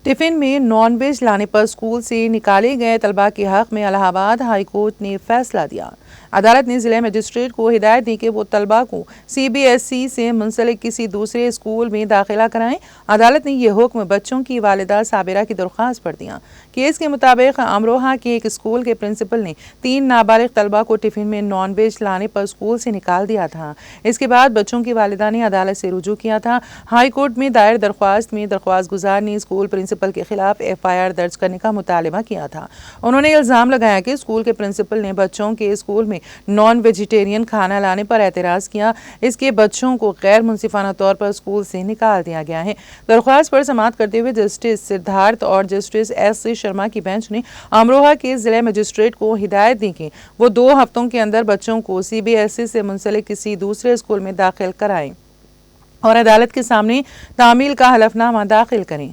Tiffin میں non veg لانے پر school سے نکالے گئے طلبہ کے حق میں الہ آباد ہائی کورٹ نے فیصلہ دیا۔ عدالت نے ضلع مجسٹریٹ کو ہدایت دی کہ وہ طلبہ کو CBSE سے منسلک کسی دوسرے اسکول میں داخلہ کرائیں۔ عدالت نے یہ حکم بچوں کی والدہ صابرہ کی درخواست پر دیا۔ کیس کے مطابق امروہہ کے ایک اسکول کے پرنسپل نے 3 نابالغ طلبہ کو ٹفن میں نان ویج لانے پر اسکول سے نکال دیا تھا۔ اس کے بعد بچوں کی والدہ نے عدالت سے رجوع کیا تھا۔ ہائی کورٹ میں دائر درخواست میں درخواست گزار نے اسکول پرنسپل کے خلاف FIR درج کرنے کا مطالبہ کیا تھا۔ انہوں نے الزام لگایا کہ اسکول کے پرنسپل نے بچوں کے اسکول میں نان ویجیٹیرین کھانا لانے پر اعتراض کیا۔ اس کے بچوں کو غیر منصفانہ طور پر اسکول سے نکال دیا گیا ہے۔ درخواست پر سماعت کرتے ہوئے جسٹس سدھارتھ اور جسٹس S شرما کی بینچ نے امروہہ کے ضلع مجسٹریٹ کو ہدایت دی کہ وہ 2 ہفتوں کے اندر بچوں کو CBSE سے منسلک کسی دوسرے اسکول میں داخل کرائیں اور عدالت کے سامنے تعمیل کا حلف نامہ داخل کریں۔